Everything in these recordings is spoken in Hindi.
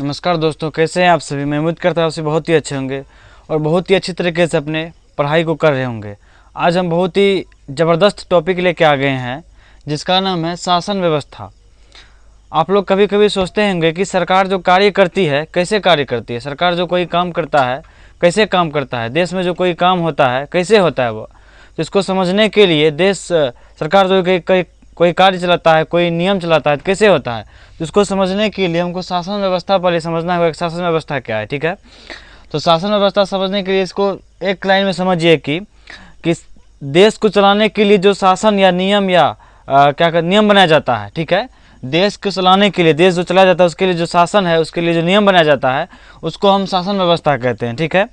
नमस्कार दोस्तों, कैसे हैं आप सभी। मैं उम्मीद करता हूँ आप सभी बहुत ही अच्छे होंगे और बहुत ही अच्छी तरीके से अपने पढ़ाई को कर रहे होंगे। आज हम बहुत ही ज़बरदस्त टॉपिक लेके आ गए हैं जिसका नाम है शासन व्यवस्था। आप लोग कभी कभी सोचते होंगे कि सरकार जो कार्य करती है कैसे कार्य करती है, सरकार जो कोई काम करता है कैसे काम करता है, देश में जो कोई काम होता है कैसे होता है वो। तो इसको समझने के लिए सरकार जो कोई कार्य चलाता है, कोई नियम चलाता है, तो कैसे होता है, तो इसको समझने के लिए हमको शासन व्यवस्था पहले समझना होगा कि शासन व्यवस्था क्या है। ठीक है, तो शासन व्यवस्था समझने के लिए इसको एक लाइन में समझिए कि देश को चलाने के लिए जो शासन या नियम या नियम बनाया जाता है। ठीक है, देश को चलाने के लिए, देश जो चलाया जाता है उसके लिए जो शासन है, उसके लिए जो नियम बनाया जाता है उसको हम शासन व्यवस्था कहते हैं। ठीक है,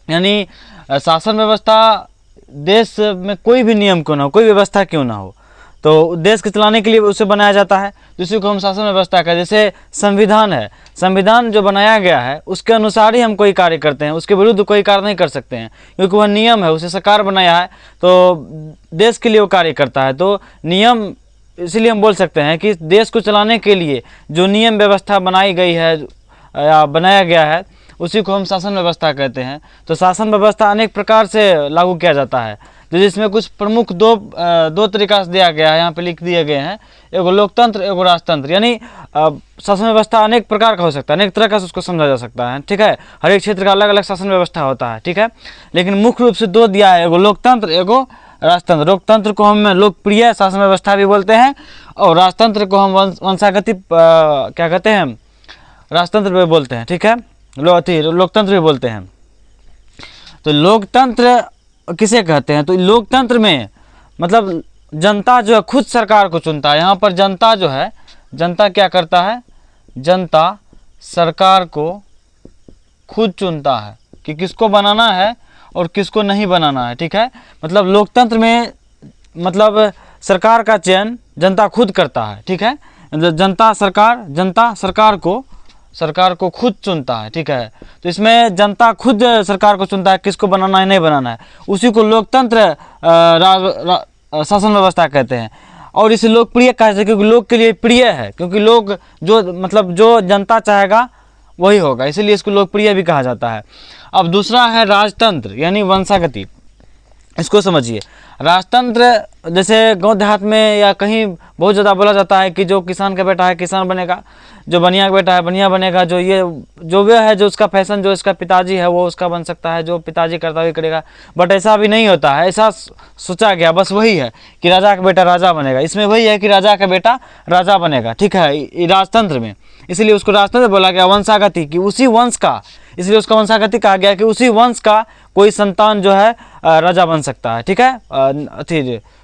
यानी शासन व्यवस्था देश में कोई भी नियम क्यों ना हो, कोई व्यवस्था क्यों ना हो, तो देश के चलाने के लिए उसे बनाया जाता है, तो इसी को हम शासन व्यवस्था कहते हैं। जैसे संविधान है, संविधान जो बनाया गया है उसके अनुसार ही हम कोई कार्य करते हैं, उसके विरुद्ध कोई कार्य नहीं कर सकते हैं, क्योंकि वह नियम है, उसे सरकार बनाया है तो देश के लिए वो कार्य करता है। तो नियम, इसीलिए हम बोल सकते हैं कि देश को चलाने के लिए जो नियम व्यवस्था बनाई गई है या बनाया गया है उसी को हम शासन व्यवस्था कहते हैं। तो शासन व्यवस्था अनेक प्रकार से लागू किया जाता है, तो जिसमें कुछ प्रमुख दो तरीका से दिया गया है, यहाँ पे लिख दिए गए हैं, एगो लोकतंत्र एगो राजतंत्र। यानी शासन व्यवस्था अनेक प्रकार का हो सकता है, अनेक तरह का से उसको समझा जा सकता है। ठीक है, हर एक क्षेत्र का अलग अलग शासन व्यवस्था होता है। ठीक है, लेकिन मुख्य रूप से दो दिया है, एगो लोकतंत्र एगो राजतंत्र। लोकतंत्र को हम लोकप्रिय शासन व्यवस्था भी बोलते हैं और राजतंत्र को हम वंशागति क्या कहते हैं, राजतंत्र भी बोलते हैं। ठीक है, लोकतंत्र भी बोलते हैं। तो लोकतंत्र किसे कहते हैं, तो लोकतंत्र में मतलब जनता जो है खुद सरकार को चुनता है। यहाँ पर जनता जो है, जनता क्या करता है, जनता सरकार को खुद चुनता है कि किसको बनाना है और किसको नहीं बनाना है। ठीक है, मतलब लोकतंत्र में मतलब सरकार का चयन जनता खुद करता है। ठीक है, जनता सरकार को खुद चुनता है। ठीक है, तो इसमें जनता खुद सरकार को चुनता है किसको बनाना है नहीं बनाना है, उसी को लोकतंत्र शासन व्यवस्था कहते हैं। और इसे लोकप्रिय कहा जाता है क्योंकि लोग के लिए प्रिय है, क्योंकि लोग जो जनता चाहेगा वही होगा, इसीलिए इसको लोकप्रिय भी कहा जाता है। अब दूसरा है राजतंत्र यानी वंशागति। इसको समझिए, राजतंत्र जैसे गांव देहात में या कहीं बहुत ज़्यादा बोला जाता है कि जो किसान का बेटा है किसान बनेगा, जो बनिया का बेटा है बनिया बनेगा, जो वह है जो उसका फैशन जो इसका पिताजी है वो उसका बन सकता है, जो पिताजी करता है करेगा। बट ऐसा भी नहीं होता है, ऐसा सोचा गया बस वही है कि राजा का बेटा राजा बनेगा, इसमें वही है कि राजा का बेटा राजा बनेगा। ठीक है, राजतंत्र में, इसलिए उसको राजतंत्र बोला गया। वंशागति कि उसी वंश का, इसलिए उसका वंशागति कहा गया कि उसी वंश का कोई संतान जो है राजा बन सकता है। ठीक है,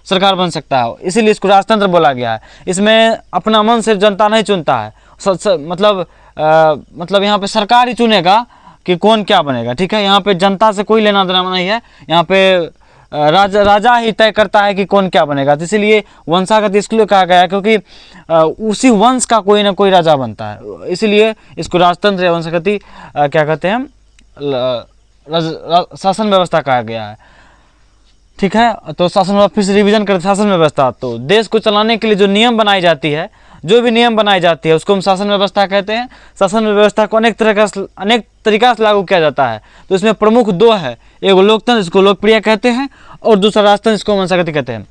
सरकार बन सकता है, इसीलिए इसको राजतंत्र बोला गया है। इसमें अपना मन से जनता नहीं चुनता है, मतलब यहाँ पे सरकार ही चुनेगा कि कौन क्या बनेगा। ठीक है, यहाँ पे जनता से कोई लेना देना नहीं है, यहाँ पे राजा ही तय करता है कि कौन क्या बनेगा। तो इसीलिए वंशागति इसलिए कहा गया है क्योंकि उसी वंश का कोई ना कोई राजा बनता है, इसीलिए इसको राजतंत्र या वंशागति क्या कहते हैं, शासन व्यवस्था कहा गया है। ठीक है, तो शासन व्यवस्था फिर से रिवीजन करते, शासन व्यवस्था तो देश को चलाने के लिए जो नियम बनाई जाती है, जो भी नियम बनाई जाती है उसको हम शासन व्यवस्था कहते हैं। शासन व्यवस्था को अनेक तरीका से लागू किया जाता है, तो इसमें प्रमुख दो है, एक लोकतंत्र इसको लोकप्रिय कहते हैं और दूसरा राजतंत्र इसको वंशागति कहते हैं।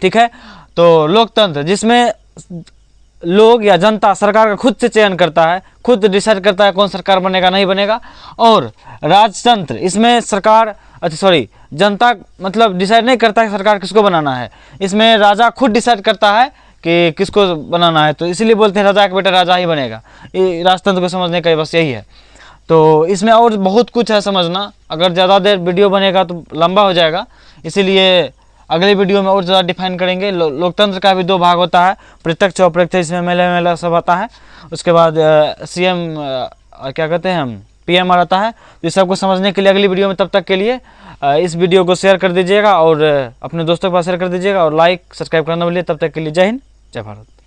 ठीक है, तो लोकतंत्र जिसमें लोग या जनता सरकार का खुद से चयन करता है, खुद डिसाइड करता है कौन सरकार बनेगा नहीं बनेगा। और राजतंत्र इसमें जनता मतलब डिसाइड नहीं करता है सरकार किसको बनाना है, इसमें राजा खुद डिसाइड करता है कि किसको बनाना है, तो इसीलिए बोलते हैं राजा का बेटा राजा ही बनेगा। ये राजतंत्र को समझने का बस यही है। तो इसमें और बहुत कुछ है समझना, अगर ज़्यादा देर वीडियो बनेगा तो लंबा हो जाएगा, इसीलिए अगले वीडियो में और ज़्यादा डिफाइन करेंगे। लोकतंत्र का भी दो भाग होता है, प्रत्यक्ष और अप्रत्यक्ष, इसमें मेला सब आता है। उसके बाद CM क्या कहते हैं हम PM आता है। तो इस सबको समझने के लिए अगली वीडियो में, तब तक के लिए इस वीडियो को शेयर कर दीजिएगा और अपने दोस्तों के पास शेयर कर दीजिएगा और लाइक सब्सक्राइब करना भूलिए। तब तक के लिए जय हिंद जय भारत।